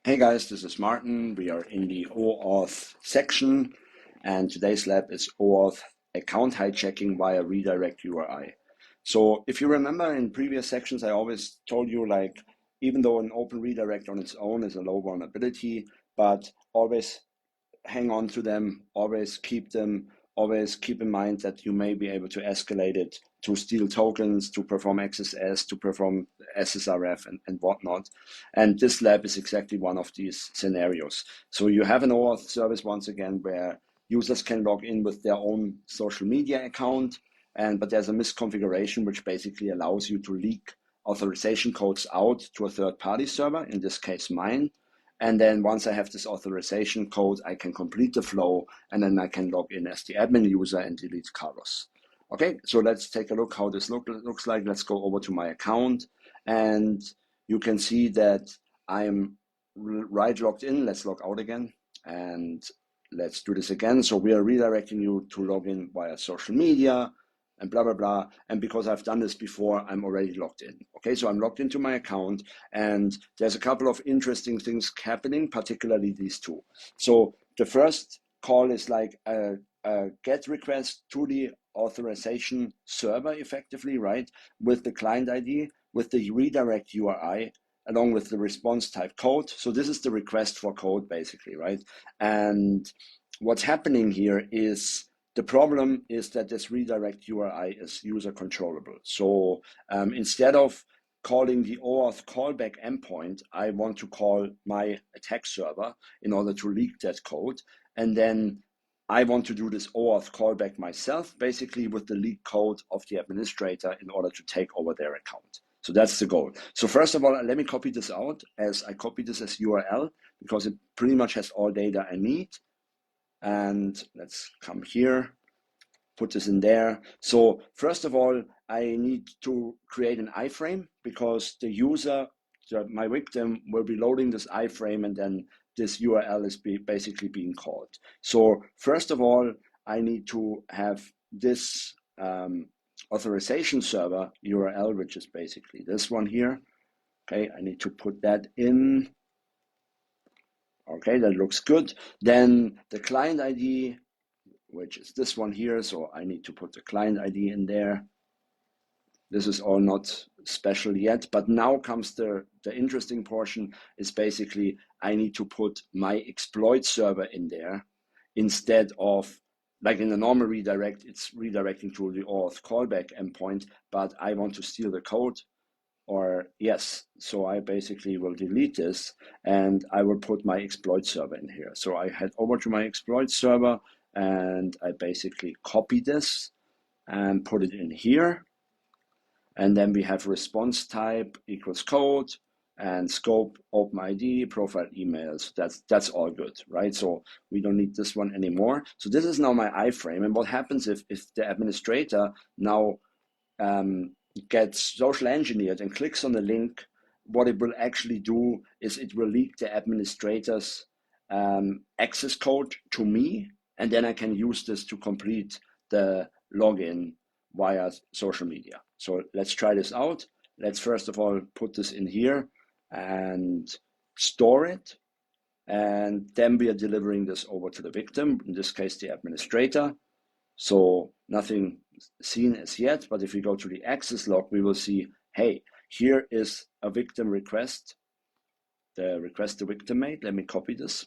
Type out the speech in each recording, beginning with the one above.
Hey guys, this is Martin. We are in the OAuth section, and today's lab is OAuth account hijacking via redirecturi. So if you remember in previous sections, I always told you, like, even though an open redirect on its own is a low vulnerability, but always hang on to them, always keep them, always keep in mind that you may be able to escalate it to steal tokens, to perform XSS, to perform SSRF and whatnot. And this lab is exactly one of these scenarios. So you have an OAuth service once again where users can log in with their own social media account, but there's a misconfiguration which basically allows you to leak authorization codes out to a third-party server, in this case mine. And then once I have this authorization code, I can complete the flow, and then I can log in as the admin user and delete Carlos. Okay, so let's take a look how this looks like. Let's go over to my account, and you can see that I'm right logged in. Let's log out again, and let's do this again. So we are redirecting you to log in via social media, and blah, blah, blah. And because I've done this before, I'm already logged in. Okay, so I'm logged into my account, and there's a couple of interesting things happening, particularly these two. So the first call is like a GET request to the authorization server, effectively, right? With the client ID, with the redirect URI, along with the response type code. So this is the request for code, basically, right? And what's happening here is the problem is that this redirect URI is user controllable. So instead of calling the OAuth callback endpoint, I want to call my attack server in order to leak that code. And then I want to do this OAuth callback myself, basically with the leak code of the administrator in order to take over their account. So that's the goal. So first of all, let me copy this out as I copy this as URL because it pretty much has all data I need. And let's come here, put this in there. So first of all, I need to create an iframe because the user, my victim, will be loading this iframe, and then this URL is basically being called. So first of all, I need to have this authorization server URL, which is basically this one here. Okay, I need to put that in. Okay, that looks good. Then the client ID, which is this one here. So I need to put the client ID in there. This is all not special yet, but now comes the interesting portion is basically I need to put my exploit server in there instead of, like in a normal redirect, it's redirecting to the OAuth callback endpoint, but I want to steal the code. Or yes, so I basically will delete this and I will put my exploit server in here. So I head over to my exploit server and I basically copy this and put it in here. And then we have response type equals code and scope OpenID profile emails. That's all good, right? So we don't need this one anymore. So this is now my iframe. And what happens if the administrator now gets social engineered and clicks on the link, what it will actually do is it will leak the administrator's access code to me, and then I can use this to complete the login via social media. So let's try this out. Let's first of all put this in here and store it. And then we are delivering this over to the victim, in this case, the administrator. So nothing seen as yet, but if we go to the access log, we will see, hey, here is a victim request, the request the victim made. Let me copy this.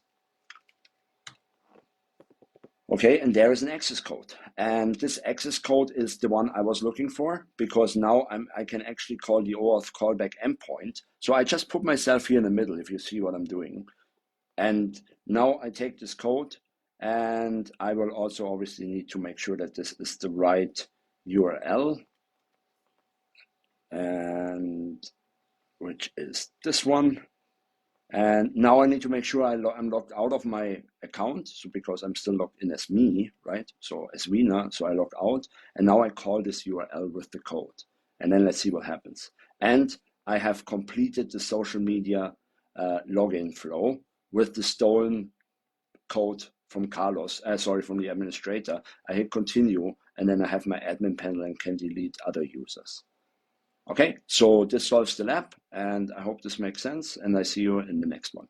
Okay, and there is an access code. And this access code is the one I was looking for because now I can actually call the OAuth callback endpoint. So I just put myself here in the middle, if you see what I'm doing. And now I take this code, and I will also obviously need to make sure that this is the right URL, and which is this one. And now I need to make sure I'm logged out of my account, so because I'm still logged in as me, right? So as Wiener, so I log out, and now I call this URL with the code, and then let's see what happens. And I have completed the social media login flow with the stolen code from Carlos, from the administrator. I hit continue, and then I have my admin panel and can delete other users. Okay, so this solves the lab, and I hope this makes sense, and I see you in the next one.